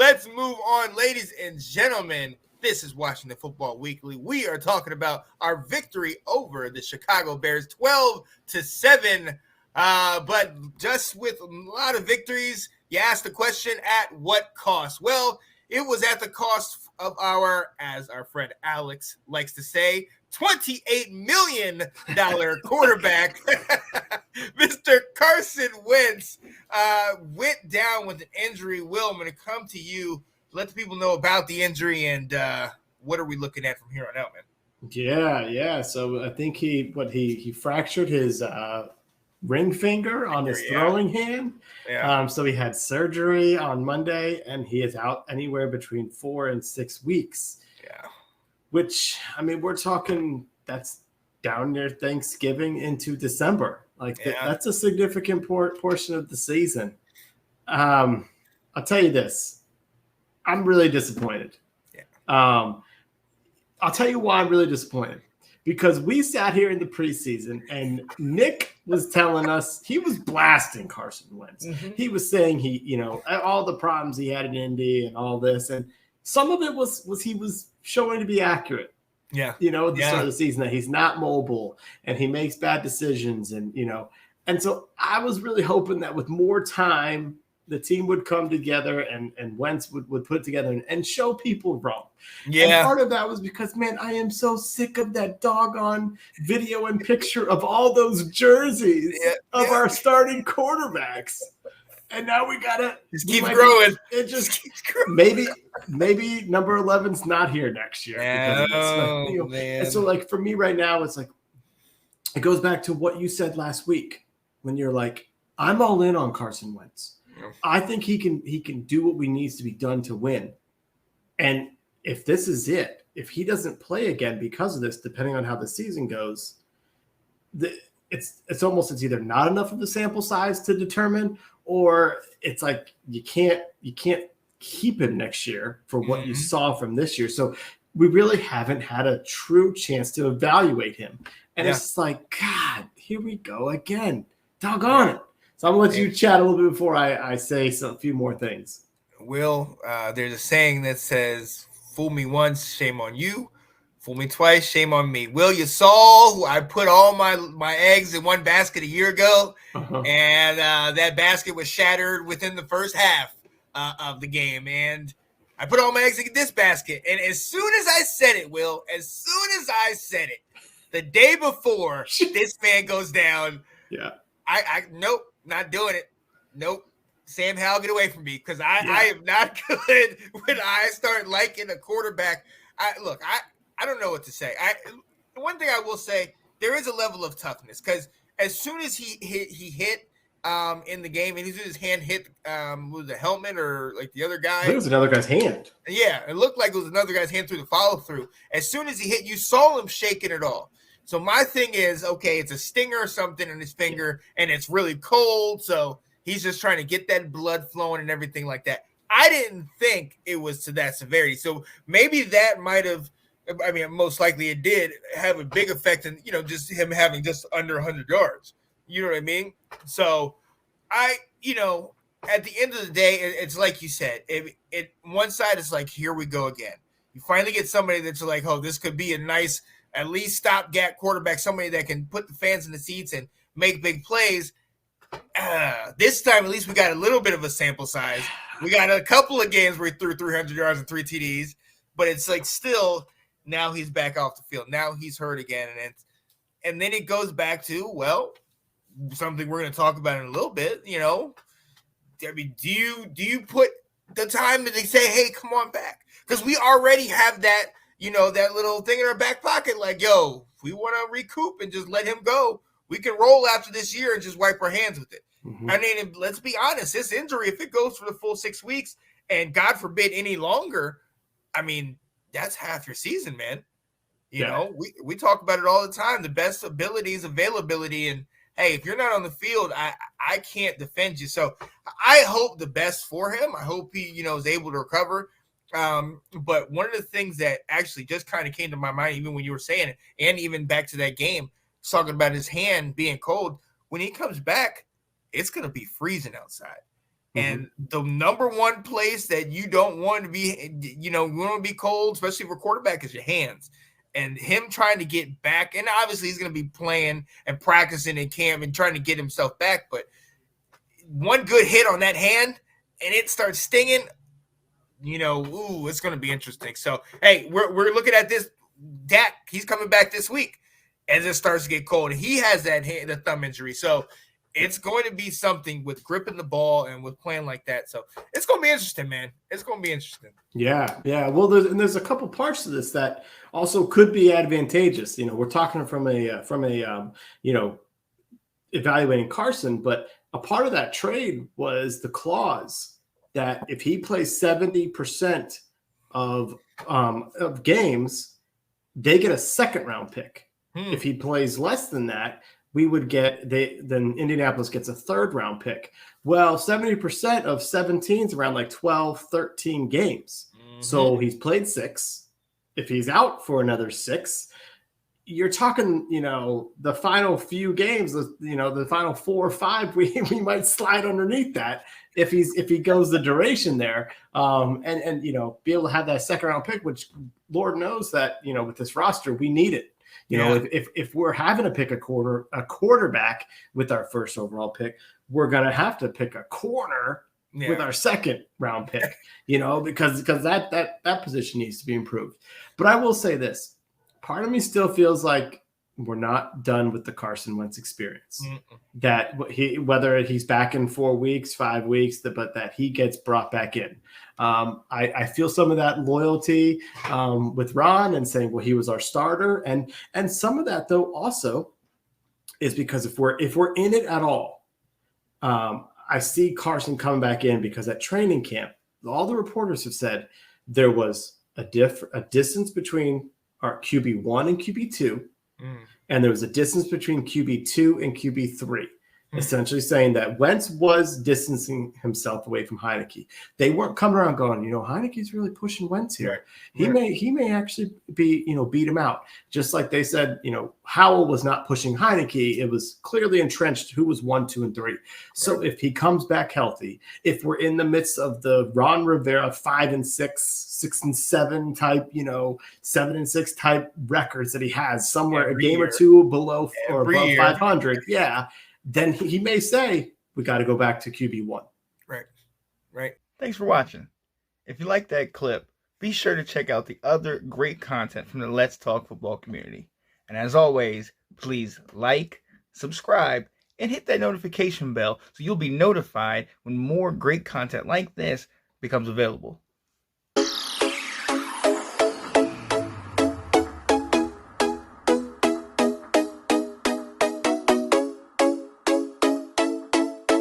let's move on, ladies and gentlemen. This is Washington Football Weekly. We are talking about our victory over the Chicago Bears, 12-7. But just with a lot of victories, you asked the question, at what cost? Well, it was at the cost of as our friend Alex likes to say, $28 million quarterback, Mr. Carson Wentz, went down with an injury. Will, I'm going to come to you. Let the people know about the injury and what are we looking at from here on out, man? Yeah. So I think he fractured his ring finger on his throwing hand. Yeah. So he had surgery on Monday, and he is out anywhere between 4 and 6 weeks. Yeah. Which, I mean, we're talking that's down near Thanksgiving into December. That's a significant portion of the season. I'll tell you this. I'm really disappointed. Yeah. I'll tell you why I'm really disappointed. Because we sat here in the preseason and Nick was telling us he was blasting Carson Wentz. Mm-hmm. He was saying all the problems he had in Indy and all this. And some of it was he was showing to be accurate. Yeah. At the start of the season, that he's not mobile and he makes bad decisions. And so I was really hoping that with more time, the team would come together and Wentz would put together and show people wrong. Yeah. And part of that was because, man, I am so sick of that doggone video and picture of all those jerseys of our starting quarterbacks. And now we gotta just keep growing. It just keeps growing. Maybe number 11's not here next year. Man. And so, for me right now, it's like it goes back to what you said last week when you're like, I'm all in on Carson Wentz. I think he can do what needs to be done to win. And if this is it, if he doesn't play again because of this, depending on how the season goes, it's almost it's either not enough of a sample size to determine, or it's like you can't keep him next year for what you saw from this year. So we really haven't had a true chance to evaluate him. And it's just like, God, here we go again. Doggone it. So I'm going to let you chat a little bit before I say a few more things. Will, there's a saying that says, fool me once, shame on you. Fool me twice, shame on me. Will, you saw I put all my eggs in one basket a year ago, and that basket was shattered within the first half of the game. And I put all my eggs in this basket. And as soon as I said it, Will, the day before this man goes down, I nope. Not doing it. Nope. Sam Howell, get away from me, because I am not good when I start liking a quarterback. I don't know what to say. One thing I will say, there is a level of toughness, because as soon as he hit in the game, and his hand hit was the helmet or the other guy. I think it was another guy's hand. Yeah, it looked like it was another guy's hand through the follow through. As soon as he hit, you saw him shaking it off. So my thing is, okay, it's a stinger or something in his finger, and it's really cold, so he's just trying to get that blood flowing and everything like that. I didn't think it was to that severity. So maybe that might have, most likely it did have a big effect in, just him having just under 100 yards. You know what I mean? So at the end of the day, it's like you said, one side is like, here we go again. You finally get somebody that's like, oh, this could be a nice, at least stopgap quarterback, somebody that can put the fans in the seats and make big plays. This time, at least we got a little bit of a sample size. We got a couple of games where he threw 300 yards and 3 TDs, but it's like still now he's back off the field. Now he's hurt again, and then it goes back to something we're going to talk about in a little bit. Do you put the time that they say, hey, come on back? Because we already have that. That little thing in our back pocket, like, yo, if we want to recoup and just let him go, we can roll after this year and just wipe our hands with it. Mm-hmm. Let's be honest, this injury, if it goes for the full 6 weeks and God forbid any longer, that's half your season, man. You know, we talk about it all the time. The best ability is availability. And hey, if you're not on the field, I can't defend you. So I hope the best for him. I hope he, is able to recover. But one of the things that actually just kind of came to my mind, even when you were saying it, and even back to that game, talking about his hand being cold, when he comes back, it's going to be freezing outside. And the number one place that you don't want to be, you want to be cold, especially for quarterback, is your hands. And him trying to get back, and obviously he's going to be playing and practicing in camp and trying to get himself back. But one good hit on that hand and it starts stinging, it's going to be interesting. So, hey, we're looking at this. Dak, he's coming back this week as it starts to get cold. He has the thumb injury. So, it's going to be something with gripping the ball and with playing like that. So it's going to be interesting, man. It's going to be interesting. Yeah. Well, there's a couple parts to this that also could be advantageous. We're talking from a evaluating Carson, but a part of that trade was the clause that if he plays 70% of games, they get a second round pick. If he plays less than that, we would then Indianapolis gets a third round pick. Well, 70% of 17 is around like 12, 13 games. So he's played 6. If he's out for another 6, you're talking, the final few games, the final 4 or 5, we might slide underneath that if he goes the duration there. And be able to have that second round pick, which Lord knows that, with this roster, we need it. If we're having to pick a quarterback with our first overall pick, we're going to have to pick a corner with our second round pick, because that position needs to be improved. But I will say this, part of me still feels like we're not done with the Carson Wentz experience. That whether he's back in 4 weeks, 5 weeks, but that he gets brought back in. I feel some of that loyalty with Ron and saying, well, he was our starter, and some of that though also is because if we're in it at all, I see Carson coming back in because at training camp, all the reporters have said there was a distance between our QB1 and QB2, and there was a distance between QB2 and QB3. Essentially saying that Wentz was distancing himself away from Heineke. They weren't coming around going, Heineke's really pushing Wentz here. He may actually be, beat him out. Just like they said, Howell was not pushing Heineke. It was clearly entrenched who was 1, 2, and 3. So if he comes back healthy, if we're in the midst of the Ron Rivera 5 and 6, 6 and 7 type, 7 and 6 type records that he has somewhere a game or two below or above 500. Yeah. Then he may say, we got to go back to QB1. Right. Thanks for watching. If you like that clip, be sure to check out the other great content from the Let's Talk Football community. And as always, please like, subscribe, and hit that notification bell so you'll be notified when more great content like this becomes available.